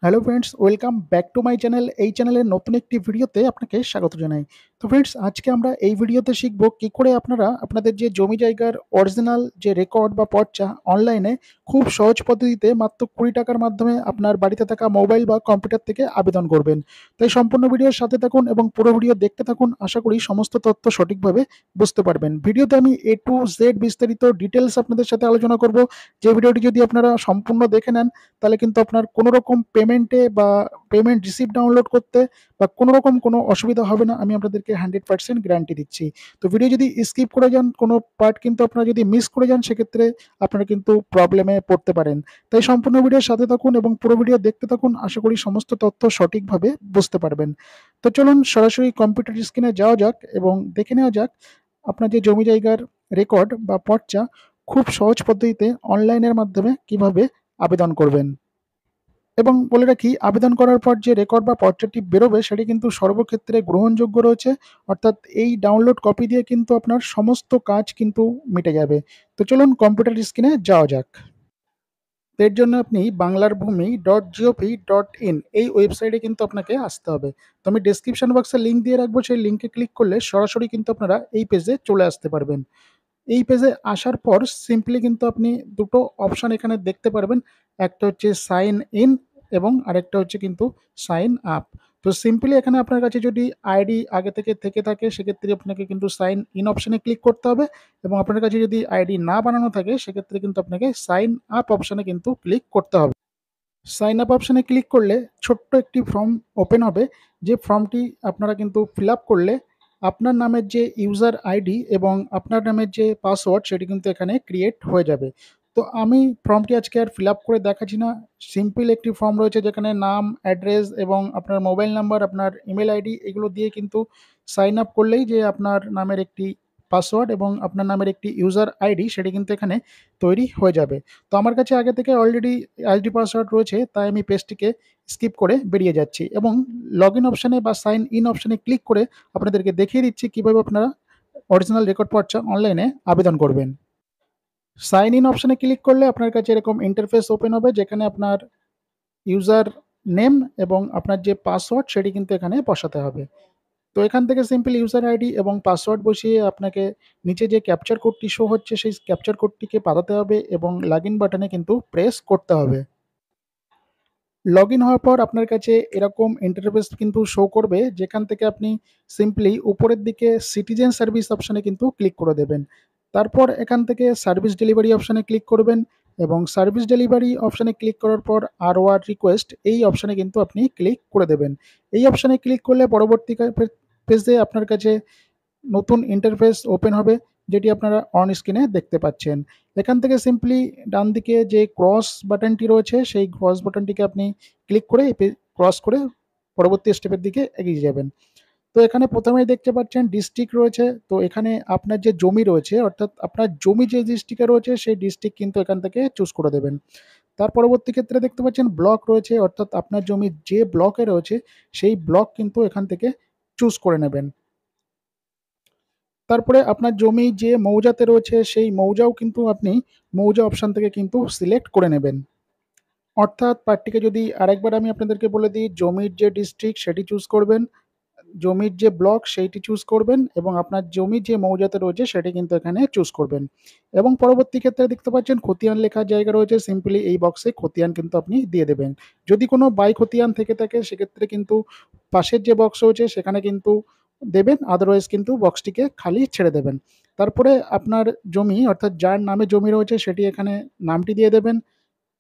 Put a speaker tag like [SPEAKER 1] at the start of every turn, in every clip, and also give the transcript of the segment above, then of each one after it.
[SPEAKER 1] Hello friends, welcome back to my channel. এই চ্যানেলের নতুন একটি ভিডিওতে আপনাকে স্বাগত জানাই। তো ফ্রেন্ডস, আজকে আমরা এই ভিডিওতে শিখব কী করে আপনারা আপনাদের যে জমি জায়গার অরিজিনাল যে রেকর্ড বা পর্চা অনলাইনে খুব সহজ পদ্ধতিতে মাত্র 20 টাকার মাধ্যমে আপনার বাড়িতে থাকা মোবাইল বা কম্পিউটার থেকে আবেদন করবেন। তাই সম্পূর্ণ ভিডিওর সাথে থাকুন এবং পুরো ভিডিও দেখতে থাকুন। আশা করি সমস্ত তথ্য সঠিকভাবে বুঝতে পারবেন। ভিডিওতে আমি A to Z বিস্তারিত ডিটেলস আপনাদের সাথে আলোচনা করব। যে ভিডিওটি যদি আপনারা সম্পূর্ণ দেখে নেন, তাহলে কিন্তু আপনার কোনো রকম পেমেন্ট রিসিপ্ট ডাউনলোড করতে বা কোনো রকম কোনো অসুবিধা হবে না। আমি আপনাদেরকে 100% গ্যারান্টি দিচ্ছি। তো ভিডিও যদি স্কিপ করে যান, কোনো পার্ট কিন্তু আপনারা যদি মিস করে যান, সেক্ষেত্রে আপনারা কিন্তু প্রবলেমে পড়তে পারেন। তাই সম্পূর্ণ ভিডিওর সাথে থাকুন এবং পুরো ভিডিও দেখতে থাকুন। আশা করি সমস্ত তথ্য সঠিকভাবে বুঝতে পারবেন। তো চলুন সরাসরি কম্পিউটার স্ক্রিনে যাওয়া যাক এবং দেখে নেওয়া যাক আপনার যে জমি জায়গার রেকর্ড বা পর্চা খুব সহজ পদ্ধতিতে অনলাইনের মাধ্যমে কিভাবে আবেদন করবেন। এবং বলে রাখি, আবেদন করার পর যে রেকর্ড বা পর্চাটি বেরোবে সেটি কিন্তু সর্বক্ষেত্রে গ্রহণযোগ্য রয়েছে। অর্থাৎ এই ডাউনলোড কপি দিয়ে কিন্তু আপনার সমস্ত কাজ কিন্তু মিটে যাবে। তো চলুন কম্পিউটার স্ক্রিনে যাওয়া যাক। তো এর জন্য আপনি banglarbhumi.gov.in এই ওয়েবসাইটে কিন্তু আপনাকে আসতে হবে। তো আমি ডেসক্রিপশন বক্সে লিঙ্ক দিয়ে রাখবো, সেই লিঙ্কে ক্লিক করলে সরাসরি কিন্তু আপনারা এই পেজে চলে আসতে পারবেন। এই পেজে আসার পর সিম্পলি কিন্তু আপনি দুটো অপশন এখানে দেখতে পারবেন। একটা হচ্ছে সাইন ইন এবং আরেকটা হচ্ছে কিন্তু সাইন আপ। তো সিম্পলি এখানে আপনার কাছে যদি আইডি আগে থেকে থাকে, সেক্ষেত্রে আপনাকে কিন্তু সাইন ইন অপশনে ক্লিক করতে হবে, এবং আপনার কাছে যদি আইডি না বানানো থাকে, সেক্ষেত্রে কিন্তু আপনাকে সাইন আপ অপশনে কিন্তু ক্লিক করতে হবে। সাইন আপ অপশনে ক্লিক করলে ছোট্ট একটি ফর্ম ওপেন হবে। যে ফর্মটি আপনারা কিন্তু ফিল আপ করলে আপনার নামের যে ইউজার আইডি এবং আপনার নামের যে পাসওয়ার্ড সেটি কিন্তু এখানে ক্রিয়েট হয়ে যাবে। তো আমি ফর্মটি আজকে আর ফিল আপ করে দেখাচ্ছি না। সিম্পল একটি ফর্ম রয়েছে যেখানে নাম, অ্যাড্রেস এবং আপনার মোবাইল নাম্বার, আপনার ইমেল আইডি এগুলো দিয়ে কিন্তু সাইন আপ করলেই যে আপনার নামের একটি পাসওয়ার্ড এবং আপনার নামের একটি ইউজার আইডি সেটি কিন্তু এখানে তৈরি হয়ে যাবে। তো আমার কাছে আগে থেকে অলরেডি আইডি পাসওয়ার্ড রয়েছে, তাই আমি পেজটিকে স্কিপ করে বেরিয়ে যাচ্ছি এবং লগইন অপশনে বা সাইন ইন অপশনে ক্লিক করে আপনাদেরকে দেখিয়ে দিচ্ছি কিভাবে আপনারা অরিজিনাল রেকর্ড পর্চা অনলাইনে আবেদন করবেন। সাইন ইন অপশনে ক্লিক করলে আপনার কাছে এরকম ইন্টারফেস ওপেন হবে, যেখানে আপনার ইউজার নেম এবং আপনার যে পাসওয়ার্ড সেটি কিন্তু এখানে বসাতে হবে। তো এখান থেকে সিম্পল ইউজার আইডি এবং পাসওয়ার্ড বসিয়ে আপনাকে নিচে যে ক্যাপচার কোডটি শো হচ্ছে সেই ক্যাপচার কোডটিকে পাঠাতে হবে এবং লগইন বাটনে কিন্তু প্রেস করতে হবে। লগইন হওয়ার পর আপনার কাছে এরকম ইন্টারফেস কিন্তু শো করবে, যেখান থেকে আপনি সিম্পলি উপরের দিকে সিটিজেন সার্ভিস অপশনে কিন্তু ক্লিক করে দেবেন। তারপর এখান থেকে সার্ভিস ডেলিভারি অপশনে ক্লিক করবেন এবং সার্ভিস ডেলিভারি অপশনে ক্লিক করার পর আরওআর রিকোয়েস্ট এই অপশনে কিন্তু আপনি ক্লিক করে দেবেন। এই অপশনে ক্লিক করলে পরবর্তী পেজে আপনার কাছে নতুন ইন্টারফেস ওপেন হবে, যেটি আপনারা অন স্ক্রিনে দেখতে পাচ্ছেন। এখান থেকে সিম্পলি ডান দিকে যে ক্রস বাটনটি রয়েছে সেই ক্রস বাটনটিকে আপনি ক্লিক করে ক্রস করে পরবর্তী স্টেপের দিকে এগিয়ে যাবেন। তো এখানে প্রথমেই দেখতে পাচ্ছেন ডিস্ট্রিক্ট রয়েছে। তো এখানে আপনার যে জমি রয়েছে, অর্থাৎ আপনার জমি যে ডিস্ট্রিক্টে রয়েছে সেই ডিস্ট্রিক্ট কিন্তু এখান থেকে চুজ করে দেবেন। তার পরবর্তী ক্ষেত্রে দেখতে পাচ্ছেন ব্লক রয়েছে, অর্থাৎ আপনার জমি যে ব্লকে রয়েছে সেই ব্লক কিন্তু এখান থেকে চুজ করে নেবেন। তারপরে আপনার জমি যে মৌজাতে রয়েছে সেই মৌজাও কিন্তু আপনি মৌজা অপশন থেকে কিন্তু সিলেক্ট করে নেবেন। অর্থাৎ পার্টটিকে যদি আরেকবার আমি আপনাদেরকে বলে দিই, জমির যে ডিস্ট্রিক্ট সেটি চুজ করবেন, জমির যে ব্লক সেইটি চুজ করবেন এবং আপনার জমি যে মৌজাতে রয়েছে সেটি কিন্তু এখানে চুজ করবেন। এবং পরবর্তী ক্ষেত্রে দেখতে পাচ্ছেন খতিয়ান লেখার জায়গা রয়েছে, সিম্পলি এই বক্সে খতিয়ান কিন্তু আপনি দিয়ে দেবেন। যদি কোনো বাই খতিয়ান থেকে থাকে সেক্ষেত্রে কিন্তু পাশের যে বক্স রয়েছে সেখানে কিন্তু দেবেন, আদারওয়াইজ কিন্তু বক্সটিকে খালি ছেড়ে দেবেন। তারপরে আপনার জমি, অর্থাৎ যার নামে জমি রয়েছে সেটি এখানে নামটি দিয়ে দেবেন,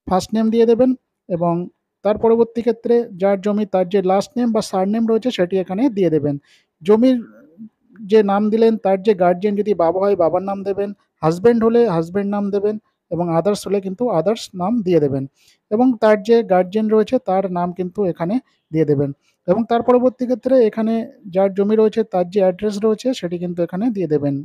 [SPEAKER 1] ফার্স্ট নেম দিয়ে দেবেন এবং তার পরবর্তী ক্ষেত্রে যার জমি তার যে লাস্ট নেম বা সারনেম রয়েছে সেটি এখানে দিয়ে দেবেন। জমির যে নাম দিলেন তার যে গার্জিয়ান, যদি বাবা হয় বাবার নাম দেবেন, হাসব্যান্ড হলে হাসব্যান্ড নাম দেবেন এবং আদার্স হলে কিন্তু আদার্স নাম দিয়ে দেবেন এবং তার যে গার্জিয়ান রয়েছে তার নাম কিন্তু এখানে দিয়ে দেবেন এবং তার পরবর্তী ক্ষেত্রে এখানে যার জমি রয়েছে তার যে অ্যাড্রেস রয়েছে সেটি কিন্তু এখানে দিয়ে দেবেন।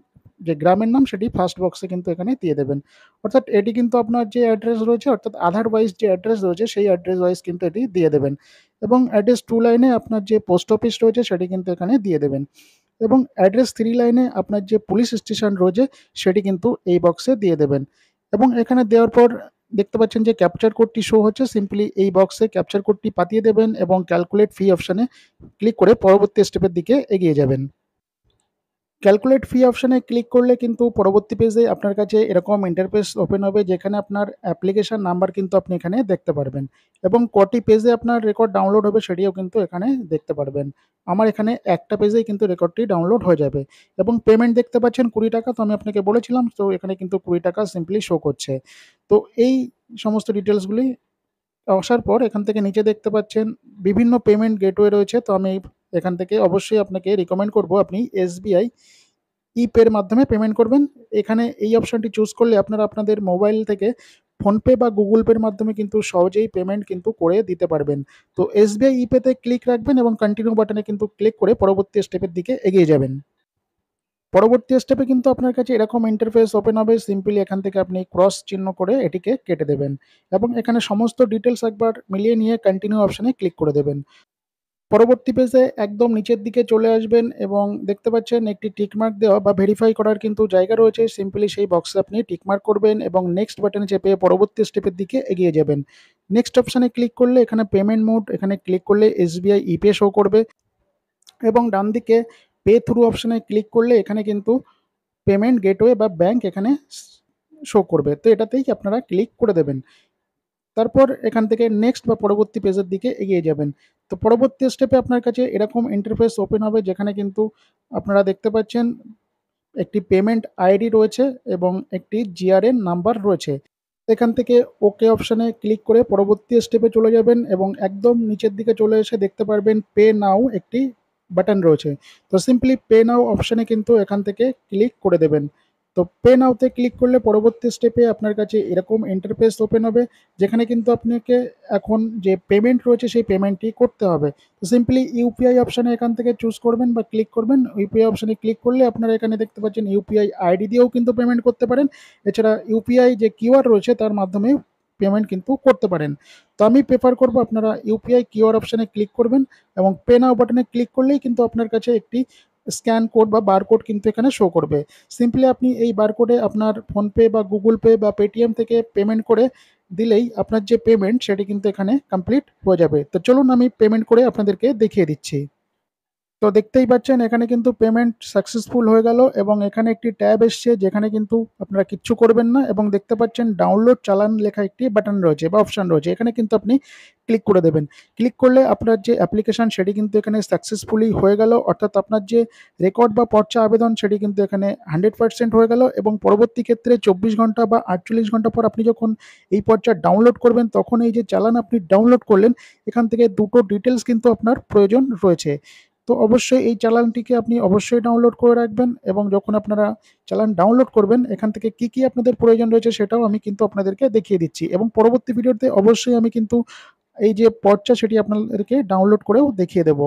[SPEAKER 1] যে গ্রামের নাম সেটি ফার্স্ট বক্সে কিন্তু এখানে দিয়ে দেবেন। অর্থাৎ এটি কিন্তু আপনার যে অ্যাড্রেস রয়েছে, অর্থাৎ আধার ওয়াইজ যে অ্যাড্রেস রয়েছে সেই অ্যাড্রেস ওয়াইজ কিন্তু এটি দিয়ে দেবেন এবং অ্যাড্রেস 2 লাইনে আপনার যে পোস্ট অফিস রয়েছে সেটি কিন্তু এখানে দিয়ে দেবেন এবং অ্যাড্রেস 3 লাইনে আপনার যে পুলিশ স্টেশন রয়েছে সেটি কিন্তু এই বক্সে দিয়ে দেবেন এবং এখানে দেওয়ার পর দেখতে পাচ্ছেন যে ক্যাপচার কোডটি শো হচ্ছে। সিম্পলি এই বক্সে ক্যাপচার কোডটি পাঠিয়ে দেবেন এবং ক্যালকুলেট ফি অপশনে ক্লিক করে পরবর্তী স্টেপের দিকে এগিয়ে যাবেন। ক্যালকুলেট ফি অপশনে ক্লিক করলে কিন্তু পরবর্তী পেজে আপনার কাছে এরকম ইন্টারফেস ওপেন হবে, যেখানে আপনার অ্যাপ্লিকেশন নাম্বার কিন্তু আপনি এখানে দেখতে পারবেন এবং কটি পেজে আপনার রেকর্ড ডাউনলোড হবে সেটিও কিন্তু এখানে দেখতে পারবেন। আমার এখানে একটা পেজেই কিন্তু রেকর্ডটি ডাউনলোড হয়ে যাবে এবং পেমেন্ট দেখতে পাচ্ছেন 20 টাকা। তো আমি আপনাকে বলেছিলাম, তো এখানে কিন্তু 20 টাকা সিম্পলি শো করছে। তো এই সমস্ত ডিটেইলসগুলি আসার পর এখান থেকে নিচে দেখতে পাচ্ছেন বিভিন্ন পেমেন্ট গেটওয়ে রয়েছে। তো আমি এখান থেকে অবশ্যই আপনাকে রিকমেন্ড করব আপনি এসবিআই ইপে এর মাধ্যমে পেমেন্ট করবেন। এখানে এই অপশনটি চুজ করলে আপনারা আপনাদের মোবাইল থেকে ফোনপে বা গুগল পের মাধ্যমে কিন্তু সহজেই পেমেন্ট কিন্তু করে দিতে পারবেন। তো এসবিআই ইপেতে ক্লিক রাখবেন এবং কন্টিনিউ বাটনে কিন্তু ক্লিক করে পরবর্তী স্টেপের দিকে এগিয়ে যাবেন। পরবর্তী স্টেপে কিন্তু আপনার কাছে এরকম ইন্টারফেস ওপেন হবে। সিম্পলি এখান থেকে আপনি ক্রস চিহ্ন করে এটিকে কেটে দেবেন এবং এখানে সমস্ত ডিটেইলস একবার মিলিয়ে নিয়ে কন্টিনিউ অপশনে ক্লিক করে দেবেন। পরবর্তী পেজে একদম নিচের দিকে চলে আসবেন এবং দেখতে পাচ্ছেন একটি টিক মার্ক দেওয়া বা ভেরিফাই করার কিন্তু জায়গা রয়েছে। সিম্পলি সেই বক্সে আপনি টিক মার্ক করবেন এবং নেক্সট বাটনে চেপে পরবর্তী স্টেপের দিকে এগিয়ে যাবেন। নেক্সট অপশনে ক্লিক করলে এখানে পেমেন্ট মোড, এখানে ক্লিক করলে এসবিআই ইপে শো করবে এবং ডান দিকে পে থ্রু অপশনে ক্লিক করলে এখানে কিন্তু পেমেন্ট গেটওয়ে বা ব্যাংক এখানে শো করবে। তো এটাতেই আপনারা ক্লিক করে দেবেন। তারপর এখান থেকে নেক্সট বা পরবর্তী পেজের দিকে এগিয়ে যাবেন। তো পরবর্তী স্টেপে আপনার কাছে এরকম ইন্টারফেস ওপেন হবে, যেখানে কিন্তু আপনারা দেখতে পাচ্ছেন একটি পেমেন্ট আইডি রয়েছে এবং একটি জিআরএন নাম্বার রয়েছে। এখান থেকে ওকে অপশনে ক্লিক করে পরবর্তী স্টেপে চলে যাবেন এবং একদম নিচের দিকে চলে এসে দেখতে পারবেন পে নাও একটি বাটন রয়েছে। তো সিম্পলি পে নাও অপশনে কিন্তু এখান থেকে ক্লিক করে দেবেন। তো পে নাওতে ক্লিক করলে পরবর্তী স্টেপে আপনার কাছে এরকম ইন্টারফেস ওপেন হবে, যেখানে কিন্তু আপনাকে এখন যে পেমেন্ট রয়েছে সেই পেমেন্টটি করতে হবে। তো সিম্পলি ইউপিআই অপশনে এখান থেকে চুজ করবেন বা ক্লিক করবেন। ইউপিআই অপশনে ক্লিক করলে আপনারা এখানে দেখতে পাচ্ছেন ইউপিআই আইডি দিয়েও কিন্তু পেমেন্ট করতে পারেন। এছাড়া ইউপিআই যে কিউআর রয়েছে তার মাধ্যমে পেমেন্ট কিন্তু করতে পারেন। তো আমি প্রেফার করব আপনারা ইউপিআই কিউআর অপশনে ক্লিক করবেন এবং পে নাও বাটনে ক্লিক করলেই কিন্তু আপনার কাছে একটি স্ক্যান কোড বা বারকোড কিন্তু এখানে শো করবে। সিম্পলি আপনি এই বারকোডে আপনার ফোনপে বা গুগল পে বা পেটিএম থেকে পেমেন্ট করে দিলেই আপনার যে পেমেন্ট সেটি কিন্তু এখানে কমপ্লিট হয়ে যাবে। তো চলুন আমি পেমেন্ট করে আপনাদেরকে দেখিয়ে দিচ্ছি। তো দেখতেই পাচ্ছেন এখানে কিন্তু পেমেন্ট সাকসেসফুল হয়ে গেল এবং এখানে একটি ট্যাব এসছে যেখানে কিন্তু আপনারা কিচ্ছু করবেন না এবং দেখতে পাচ্ছেন ডাউনলোড চালান লেখা একটি বাটন রয়েছে বা অপশন রয়েছে। এখানে কিন্তু আপনি ক্লিক করে দেবেন। ক্লিক করলে আপনার যে অ্যাপ্লিকেশন সেটি কিন্তু এখানে সাকসেসফুলি হয়ে গেল, অর্থাৎ আপনার যে রেকর্ড বা পর্চা আবেদন সেটি কিন্তু এখানে 100% হয়ে গেল এবং পরবর্তী ক্ষেত্রে 24 ঘন্টা বা 48 ঘন্টা পর আপনি যখন এই পর্চা ডাউনলোড করবেন তখন এই যে চালান আপনি ডাউনলোড করলেন এখান থেকে দুটো ডিটেলস কিন্তু আপনার প্রয়োজন রয়েছে। তো অবশ্যই এই চালানটিকে আপনি অবশ্যই ডাউনলোড করে রাখবেন এবং যখন আপনারা চালান ডাউনলোড করবেন এখান থেকে কি আপনাদের প্রয়োজন রয়েছে সেটাও আমি কিন্তু আপনাদেরকে দেখিয়ে দিচ্ছি এবং পরবর্তী ভিডিওতে অবশ্যই আমি কিন্তু এই যে পর্চা সেটি আপনাদেরকে ডাউনলোড করেও দেখিয়ে দেব।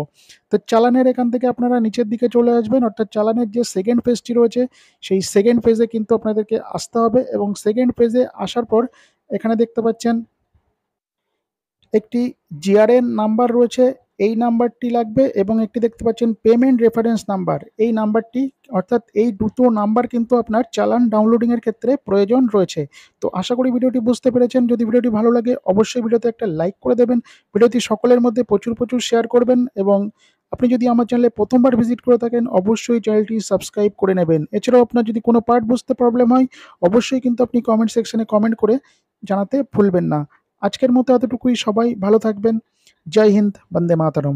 [SPEAKER 1] তো চালানের এখান থেকে আপনারা নিচের দিকে চলে আসবেন, অর্থাৎ চালানের যে সেকেন্ড পেজটি রয়েছে সেই সেকেন্ড পেজে কিন্তু আপনাদেরকে আসতে হবে এবং সেকেন্ড পেজে আসার পর এখানে দেখতে পাচ্ছেন একটি জিআরএন নাম্বার রয়েছে, এই নাম্বারটি লাগবে এবং একটি দেখতে পাচ্ছেন পেমেন্ট রেফারেন্স নাম্বার, এই নাম্বারটি, অর্থাৎ এই দুটো নাম্বার কিন্তু আপনার চালান ডাউনলোডিং এর ক্ষেত্রে প্রয়োজন রয়েছে। তো আশা করি ভিডিওটি বুঝতে পেরেছেন। যদি ভিডিওটি ভালো লাগে অবশ্যই ভিডিওতে একটা লাইক করে দেবেন, ভিডিওটি সকলের মধ্যে প্রচুর শেয়ার করবেন এবং আপনি যদি আমার চ্যানেলে প্রথমবার ভিজিট করে থাকেন অবশ্যই চ্যানেলটি সাবস্ক্রাইব করে নেবেন। এছাড়াও আপনার যদি কোনো পার্ট বুঝতে প্রবলেম হয় অবশ্যই কিন্তু আপনি কমেন্ট সেকশনে কমেন্ট করে জানাতে ভুলবেন না। আজকের মতো এতটুকুই। সবাই ভালো থাকবেন। জয় হিন্দ, বন্দে মাতরম।